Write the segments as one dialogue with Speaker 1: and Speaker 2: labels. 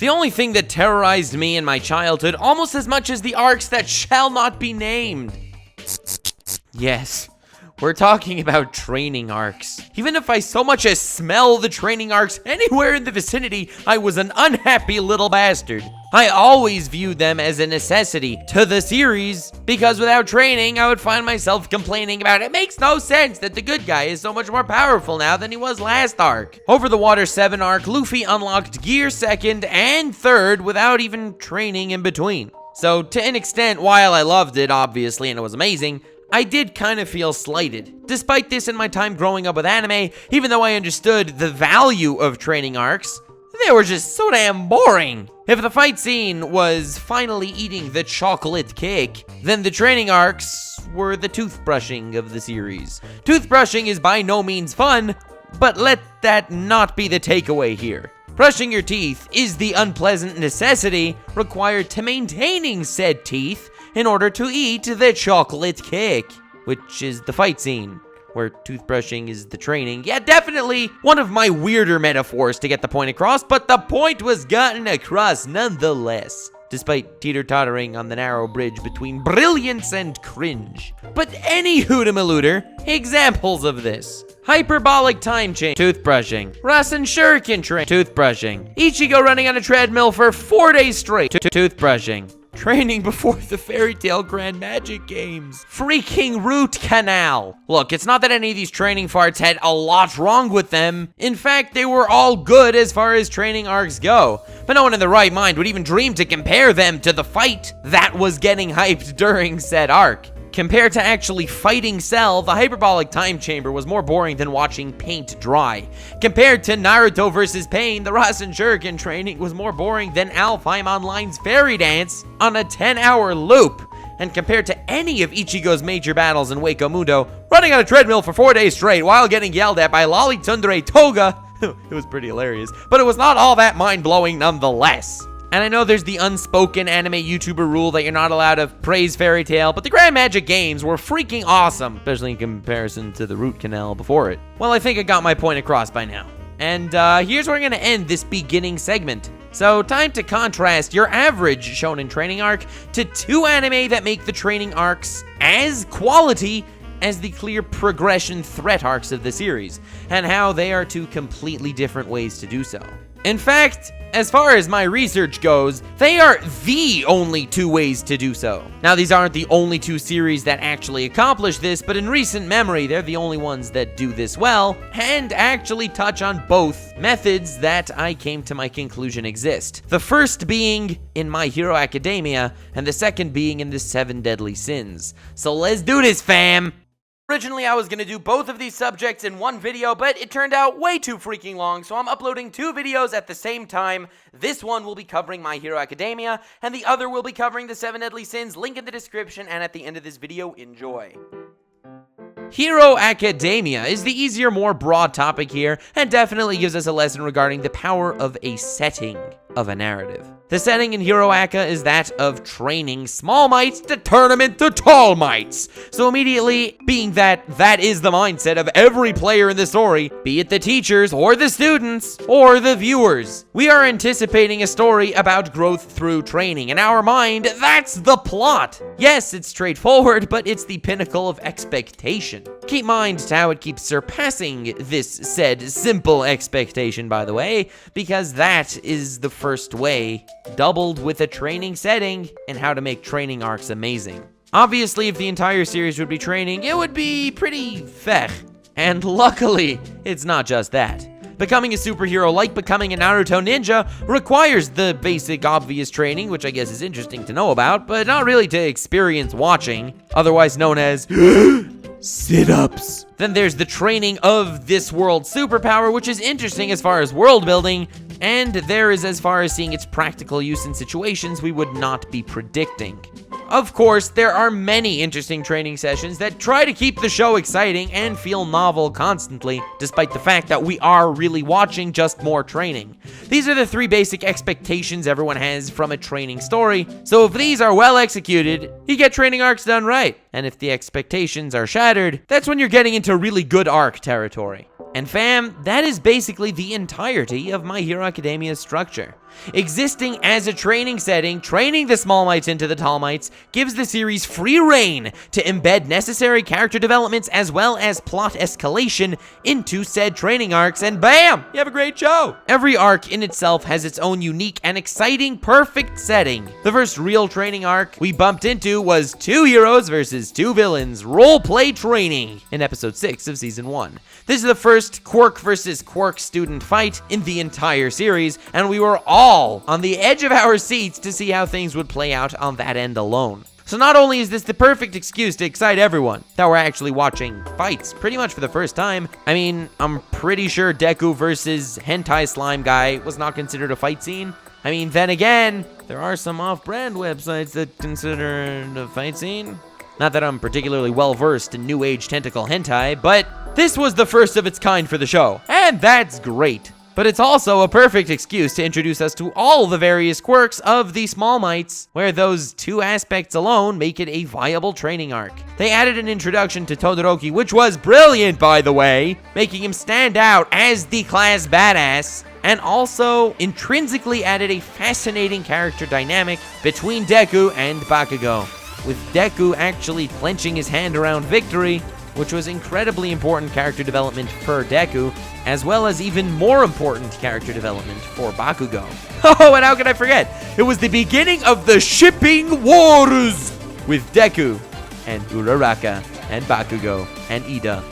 Speaker 1: The only thing that terrorized me in my childhood almost as much as the arcs that shall not be named. Yes, we're talking about training arcs. Even if I so much as smell the training arcs anywhere in the vicinity, I was an unhappy little bastard. I always viewed them as a necessity to the series, because without training, I would find myself complaining about it makes no sense that the good guy is so much more powerful now than he was last arc. Over the Water 7 arc, Luffy unlocked Gear 2nd and 3rd without even training in between. So to an extent, while I loved it, obviously, and it was amazing, I did kind of feel slighted. Despite this, in my time growing up with anime, even though I understood the value of training arcs, they were just so damn boring. If the fight scene was finally eating the chocolate cake, then the training arcs were the toothbrushing of the series. Toothbrushing is by no means fun, but let that not be the takeaway here. Brushing your teeth is the unpleasant necessity required to maintaining said teeth in order to eat the chocolate cake, which is the fight scene, where toothbrushing is the training. Yeah, definitely one of my weirder metaphors to get the point across, but the point was gotten across nonetheless, despite teeter-tottering on the narrow bridge between brilliance and cringe. But any hootamalooter, examples of this: hyperbolic time chain, toothbrushing; Rasen Shuriken train, toothbrushing; Ichigo running on a treadmill for 4 days straight, toothbrushing; training before the Fairy Tail Grand Magic Games; freaking root canal. Look, it's not that any of these training farts had a lot wrong with them. In fact, they were all good as far as training arcs go. But no one in their right mind would even dream to compare them to the fight that was getting hyped during said arc. Compared to actually fighting Cell, the hyperbolic time chamber was more boring than watching paint dry. Compared to Naruto vs. Pain, the Rasen Shuriken training was more boring than Alfheim Online's fairy dance on a 10-hour loop. And compared to any of Ichigo's major battles in Hueco Mundo, running on a treadmill for 4 days straight while getting yelled at by Lolly Tsundere Toga, it was pretty hilarious, but it was not all that mind-blowing nonetheless. And I know there's the unspoken anime YouTuber rule that you're not allowed to praise Fairy Tail, but the Grand Magic Games were freaking awesome, especially in comparison to the root canal before it. Well, I think I got my point across by now. And here's where I'm going to end this beginning segment. So, time to contrast your average shonen training arc to 2 anime that make the training arcs as quality as the clear progression threat arcs of the series, and how they are 2 completely different ways to do so. In fact, as far as my research goes, they are the only 2 ways to do so. Now, these aren't the only 2 series that actually accomplish this, but in recent memory, they're the only ones that do this well, and actually touch on both methods that I came to my conclusion exist. The first being in My Hero Academia, and the second being in the 7 Deadly Sins. So let's do this, fam! Originally, I was going to do both of these subjects in one video, but it turned out way too freaking long, so I'm uploading 2 videos at the same time. This one will be covering My Hero Academia, and the other will be covering the 7 Deadly Sins. Link in the description, and at the end of this video, enjoy. Hero Academia is the easier, more broad topic here, and definitely gives us a lesson regarding the power of a setting of a narrative. The setting in Hero Acca is that of training small mites to tournament to tall mites. So immediately, being that is the mindset of every player in the story, be it the teachers, or the students, or the viewers. We are anticipating a story about growth through training. In our mind, that's the plot. Yes, it's straightforward, but it's the pinnacle of expectation. Keep in mind how it keeps surpassing this said simple expectation, by the way, because that is the first way, doubled with a training setting, and how to make training arcs amazing. Obviously, if the entire series would be training, it would be pretty fech. And luckily, it's not just that. Becoming a superhero, like becoming a Naruto ninja, requires the basic obvious training, which I guess is interesting to know about, but not really to experience watching, otherwise known as sit-ups. Then there's the training of this world's superpower, which is interesting as far as world building, and there is as far as seeing its practical use in situations we would not be predicting. Of course, there are many interesting training sessions that try to keep the show exciting and feel novel constantly, despite the fact that we are really watching just more training. These are the 3 basic expectations everyone has from a training story, so if these are well executed, you get training arcs done right. And if the expectations are shattered, that's when you're getting into really good arc territory. And fam, that is basically the entirety of My Hero Academia's structure. Existing as a training setting, training the Small Mites into the Tall Mites gives the series free reign to embed necessary character developments as well as plot escalation into said training arcs, and bam! You have a great show! Every arc in itself has its own unique and exciting, perfect setting. The first real training arc we bumped into was 2 heroes versus 2 villains role-play training in episode 6 of season 1. This is the first Quirk versus Quirk student fight in the entire series, and we were all on the edge of our seats to see how things would play out on that end alone. So not only is this the perfect excuse to excite everyone that we're actually watching fights pretty much for the first time. I mean, I'm pretty sure Deku versus Hentai Slime Guy was not considered a fight scene. I mean, then again, there are some off-brand websites that consider it a fight scene. Not that I'm particularly well-versed in new age tentacle hentai, but this was the first of its kind for the show, and that's great. But it's also a perfect excuse to introduce us to all the various quirks of the Small Mites, where those 2 aspects alone make it a viable training arc. They added an introduction to Todoroki, which was brilliant, by the way, making him stand out as the class badass, and also intrinsically added a fascinating character dynamic between Deku and Bakugo, with Deku actually clenching his hand around victory, which was incredibly important character development for Deku, as well as even more important character development for Bakugo. Oh, and how could I forget? It was the beginning of the shipping wars with Deku and Uraraka and Bakugo and Ida.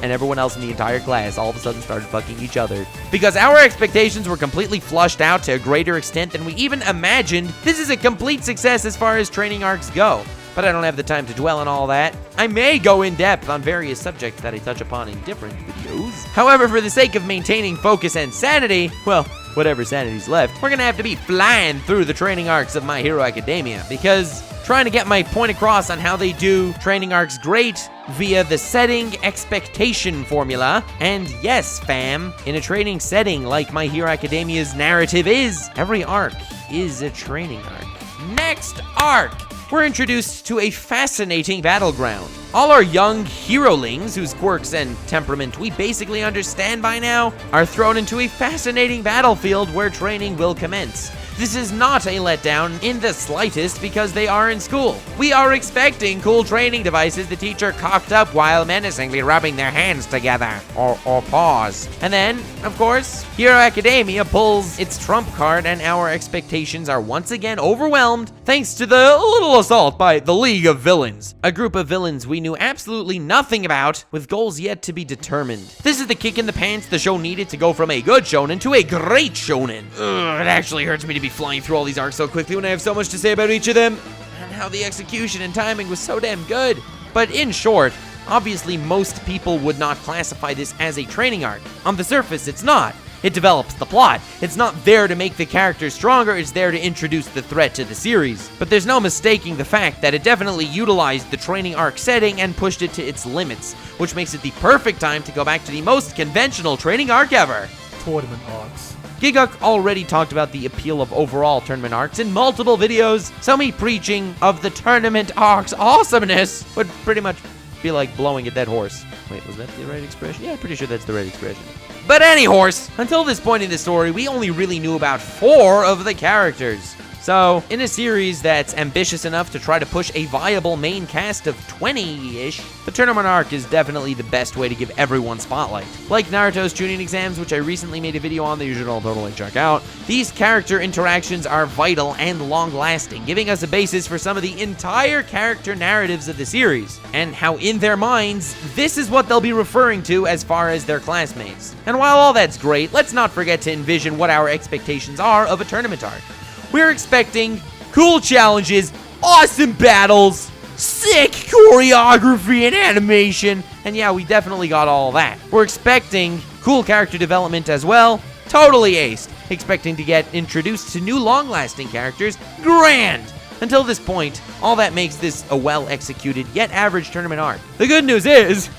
Speaker 1: And everyone else in the entire class all of a sudden started fucking each other. Because our expectations were completely flushed out to a greater extent than we even imagined. This is a complete success as far as training arcs go. But I don't have the time to dwell on all that. I may go in depth on various subjects that I touch upon in different videos. However, for the sake of maintaining focus and sanity, well, whatever sanity's left, we're gonna have to be flying through the training arcs of My Hero Academia, because trying to get my point across on how they do training arcs great via the setting expectation formula. And yes, fam, in a training setting like My Hero Academia's narrative is, every arc is a training arc. Next arc! We're introduced to a fascinating battleground. All our young herolings, whose quirks and temperament we basically understand by now, are thrown into a fascinating battlefield where training will commence. This is not a letdown in the slightest because they are in school. We are expecting cool training devices the teacher cocked up while menacingly rubbing their hands together, or paws. And then, of course, Hero Academia pulls its trump card and our expectations are once again overwhelmed thanks to the little assault by the League of Villains, a group of villains we knew absolutely nothing about with goals yet to be determined. This is the kick in the pants the show needed to go from a good shonen to a great shonen. Ugh, it actually hurts me to be flying through all these arcs so quickly when I have so much to say about each of them, and how the execution and timing was so damn good. But in short, obviously most people would not classify this as a training arc. On the surface, it's not. It develops the plot. It's not there to make the characters stronger, it's there to introduce the threat to the series. But there's no mistaking the fact that it definitely utilized the training arc setting and pushed it to its limits, which makes it the perfect time to go back to the most conventional training arc ever.
Speaker 2: Tournament arcs.
Speaker 1: Giguk already talked about the appeal of overall tournament arcs in multiple videos, so me preaching of the tournament arcs awesomeness would pretty much be like blowing a dead horse. Wait, was that the right expression? Yeah, I'm pretty sure that's the right expression. But any horse, until this point in the story, we only really knew about 4 of the characters. So, in a series that's ambitious enough to try to push a viable main cast of 20-ish, the tournament arc is definitely the best way to give everyone spotlight. Like Naruto's Chunin exams, which I recently made a video on that you should all totally check out, these character interactions are vital and long-lasting, giving us a basis for some of the entire character narratives of the series, and how in their minds, this is what they'll be referring to as far as their classmates. And while all that's great, let's not forget to envision what our expectations are of a tournament arc. We're expecting cool challenges, awesome battles, sick choreography and animation, and yeah, we definitely got all that. We're expecting cool character development as well, totally aced. Expecting to get introduced to new long-lasting characters, grand! Until this point, all that makes this a well-executed yet average tournament arc. The good news is,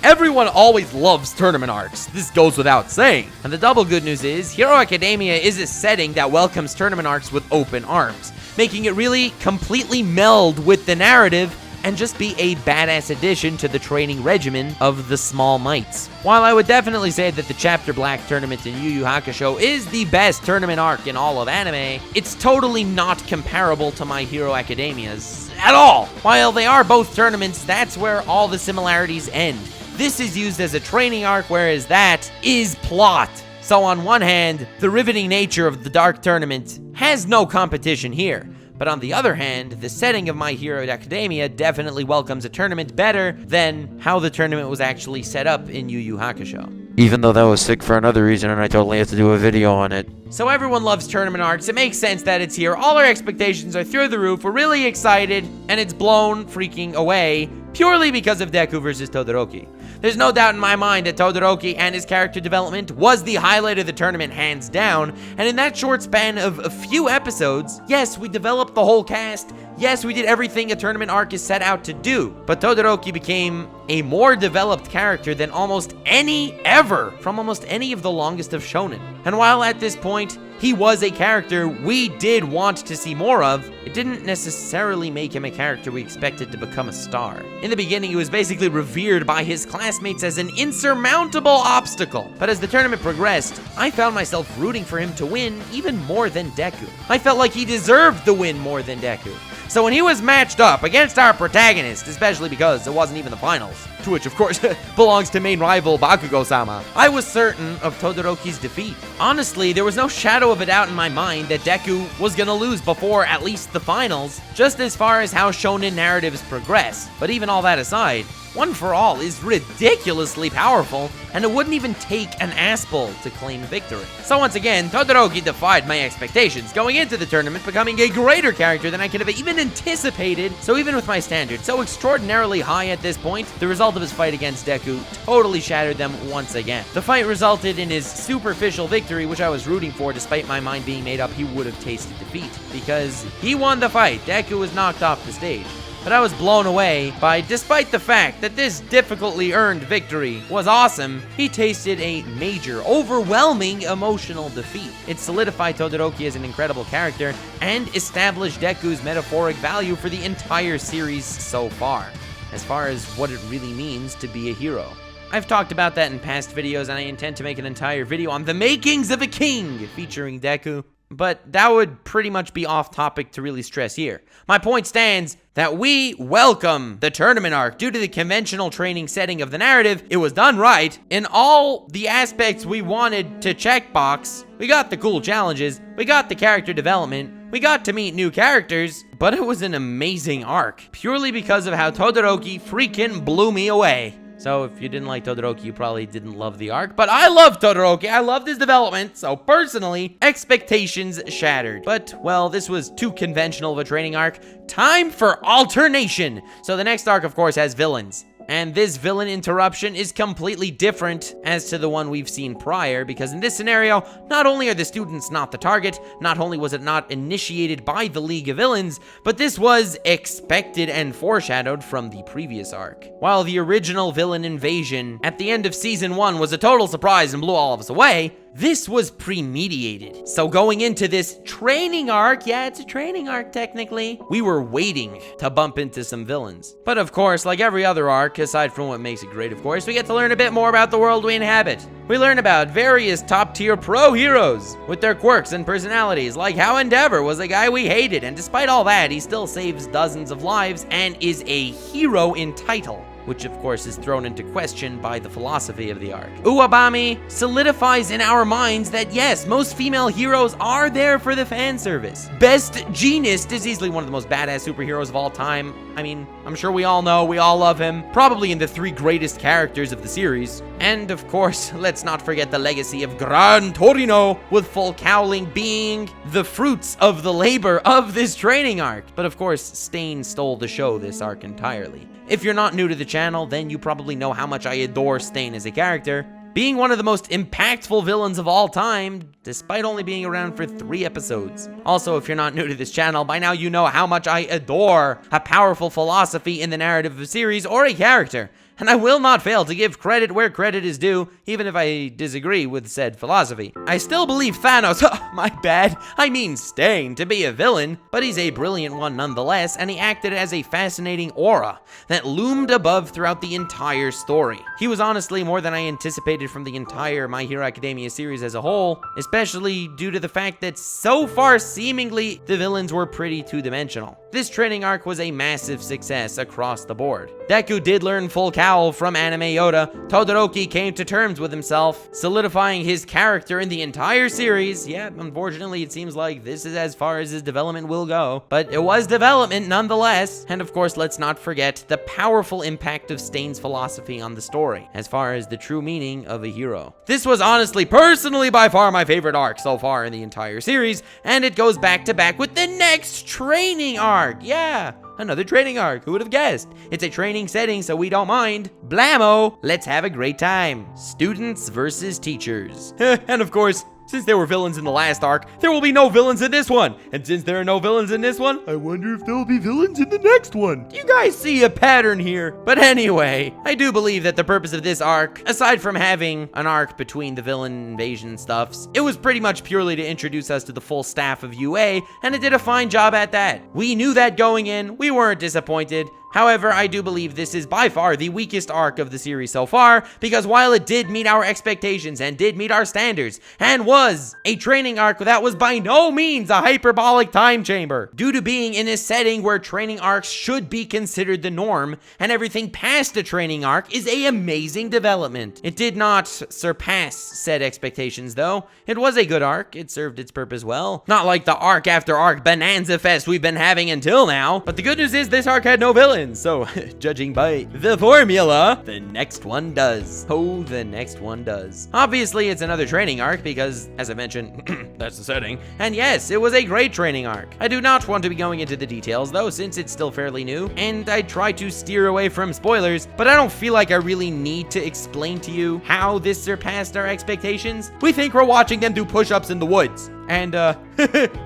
Speaker 1: everyone always loves tournament arcs. This goes without saying. And the double good news is, Hero Academia is a setting that welcomes tournament arcs with open arms, making it really completely meld with the narrative and just be a badass addition to the training regimen of the Small Mites. While I would definitely say that the Chapter Black tournament in Yu Yu Hakusho is the best tournament arc in all of anime, it's totally not comparable to My Hero Academia's at all. While they are both tournaments, that's where all the similarities end. This is used as a training arc, whereas that is plot. So on one hand, the riveting nature of the Dark Tournament has no competition here. But on the other hand, the setting of My Hero Academia definitely welcomes a tournament better than how the tournament was actually set up in Yu Yu Hakusho.
Speaker 2: Even though that was sick for another reason and I totally have to do a video on it.
Speaker 1: So everyone loves tournament arcs, it makes sense that it's here, all our expectations are through the roof, we're really excited, and it's blown freaking away, purely because of Deku versus Todoroki. There's no doubt in my mind that Todoroki and his character development was the highlight of the tournament hands down, and in that short span of a few episodes, yes, we developed the whole cast, yes, we did everything a tournament arc is set out to do, but Todoroki became a more developed character than almost any ever from almost any of the longest of shonen. And while at this point, he was a character we did want to see more of, it didn't necessarily make him a character we expected to become a star. In the beginning, he was basically revered by his classmates as an insurmountable obstacle. But as the tournament progressed, I found myself rooting for him to win even more than Deku. I felt like he deserved the win more than Deku. So when he was matched up against our protagonist, especially because it wasn't even the finals, to which of course belongs to main rival Bakugo-sama, I was certain of Todoroki's defeat. Honestly, there was no shadow of a doubt in my mind that Deku was gonna lose before at least the finals, just as far as how shonen narratives progress. But even all that aside, One for All is ridiculously powerful, and it wouldn't even take an Aspel to claim victory. So once again, Todoroki defied my expectations, going into the tournament becoming a greater character than I could have even anticipated. So even with my standards so extraordinarily high at this point, the result of his fight against Deku totally shattered them once again. The fight resulted in his superficial victory, which I was rooting for despite my mind being made up he would have tasted defeat, because he won the fight. Deku was knocked off the stage. But I was blown away by, despite the fact that this difficultly earned victory was awesome, he tasted a major, overwhelming emotional defeat. It solidified Todoroki as an incredible character and established Deku's metaphoric value for the entire series so far as what it really means to be a hero. I've talked about that in past videos, and I intend to make an entire video on the makings of a king featuring Deku. But that would pretty much be off topic to really stress here. My point stands that we welcome the tournament arc due to the conventional training setting of the narrative. It was done right in all the aspects we wanted to checkbox. We got the cool challenges, we got the character development, we got to meet new characters, but it was an amazing arc, purely because of how Todoroki freaking blew me away. So if you didn't like Todoroki, you probably didn't love the arc. But I love Todoroki. I loved his development. So personally, expectations shattered. But, well, this was too conventional of a training arc. Time for alternation. So the next arc, of course, has villains. And this villain interruption is completely different as to the one we've seen prior, because in this scenario, not only are the students not the target, not only was it not initiated by the League of Villains, but this was expected and foreshadowed from the previous arc. While the original villain invasion at the end of Season 1 was a total surprise and blew all of us away, this was premeditated. So going into this training arc, yeah, it's a training arc technically, we were waiting to bump into some villains. But of course, like every other arc, aside from what makes it great, of course, we get to learn a bit more about the world we inhabit. We learn about various top-tier pro heroes with their quirks and personalities, like how Endeavor was a guy we hated, and despite all that, he still saves dozens of lives and is a hero in title, which of course is thrown into question by the philosophy of the arc. Uwabami solidifies in our minds that yes, most female heroes are there for the fan service. Best Jeanist is easily one of the most badass superheroes of all time. I mean, I'm sure we all know, we all love him. Probably in the 3 greatest characters of the series. And of course, let's not forget the legacy of Gran Torino, with full cowling being the fruits of the labor of this training arc. But of course, Stain stole the show this arc entirely. If you're not new to the channel, then you probably know how much I adore Stain as a character, being one of the most impactful villains of all time, despite only being around for 3 episodes. Also, if you're not new to this channel, by now you know how much I adore a powerful philosophy in the narrative of a series or a character. and I will not fail to give credit where credit is due, even if I disagree with said philosophy. I still believe Thanos, my bad, I mean Stain, to be a villain, but he's a brilliant one nonetheless, and he acted as a fascinating aura that loomed above throughout the entire story. He was honestly more than I anticipated from the entire My Hero Academia series as a whole, especially due to the fact that so far seemingly the villains were pretty two-dimensional. This training arc was a massive success across the board. Deku did learn full cowl from anime Yoda, Todoroki came to terms with himself, solidifying his character in the entire series. Yeah, unfortunately it seems like this is as far as his development will go, but it was development nonetheless. And of course, let's not forget the powerful impact of Stain's philosophy on the story, as far as the true meaning of a hero. This was honestly, personally, by far my favorite arc so far in the entire series, and it goes back to back with the next training arc. Yeah, another training arc, who would have guessed? It's a training setting, so we don't mind. Blammo, let's have a great time. Students versus teachers. And of course, since there were villains in the last arc, there will be no villains in this one. And since there are no villains in this one, I wonder if there will be villains in the next one. Do you guys see a pattern here? But anyway, I do believe that the purpose of this arc, aside from having an arc between the villain invasion stuffs, it was pretty much purely to introduce us to the full staff of UA, and it did a fine job at that. We knew that going in, we weren't disappointed. However, I do believe this is by far the weakest arc of the series so far, because while it did meet our expectations and did meet our standards, and was a training arc that was by no means a hyperbolic time chamber, due to being in a setting where training arcs should be considered the norm, and everything past a training arc is a amazing development. It did not surpass said expectations though. It was a good arc, it served its purpose well. Not like the arc after arc bonanza fest we've been having until now, but the good news is this arc had no villains. So, judging by the formula, the next one does. Oh, the next one does. Obviously, it's another training arc because, as I mentioned, that's the setting. And yes, it was a great training arc. I do not want to be going into the details though, since it's still fairly new, and I try to steer away from spoilers, but I don't feel like I really need to explain to you how this surpassed our expectations. We think we're watching them do push-ups in the woods. And,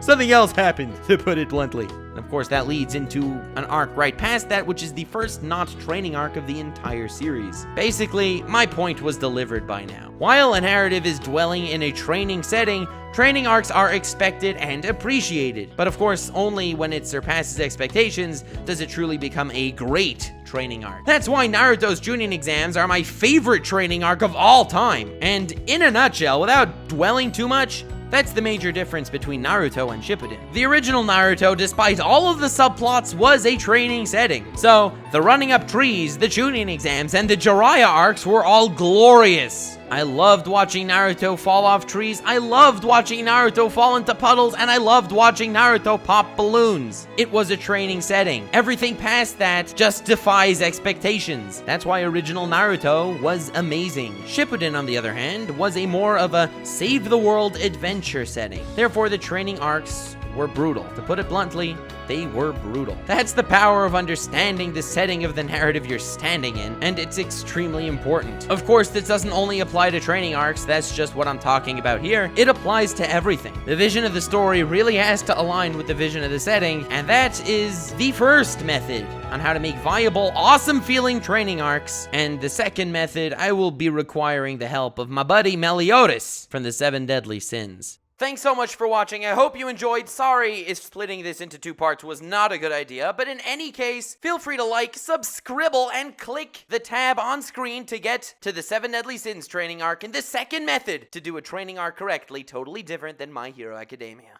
Speaker 1: something else happened, to put it bluntly. And of course, that leads into an arc right past that, which is the first not training arc of the entire series. Basically, my point was delivered by now. While a narrative is dwelling in a training setting, training arcs are expected and appreciated. But of course, only when it surpasses expectations does it truly become a great training arc. That's why Naruto's Chunin exams are my favorite training arc of all time. And in a nutshell, without dwelling too much, that's the major difference between Naruto and Shippuden. The original Naruto, despite all of the subplots, was a training setting. So, the running up trees, the Chunin exams, and the Jiraiya arcs were all glorious. I loved watching Naruto fall off trees, I loved watching Naruto fall into puddles, and I loved watching Naruto pop balloons. It was a training setting. Everything past that just defies expectations. That's why original Naruto was amazing. Shippuden, on the other hand, was a more of a save-the-world adventure setting. Therefore, the training arcs were brutal. To put it bluntly, they were brutal. That's the power of understanding the setting of the narrative you're standing in, and it's extremely important. Of course, this doesn't only apply to training arcs, that's just what I'm talking about here. It applies to everything. The vision of the story really has to align with the vision of the setting, and that is the first method on how to make viable, awesome-feeling training arcs. And the second method, I will be requiring the help of my buddy Meliodas from the 7 Deadly Sins. Thanks so much for watching. I hope you enjoyed. Sorry if splitting this into 2 parts was not a good idea, but in any case, feel free to like, subscribe, and click the tab on screen to get to the 7 Deadly Sins training arc and the second method to do a training arc correctly, totally different than My Hero Academia.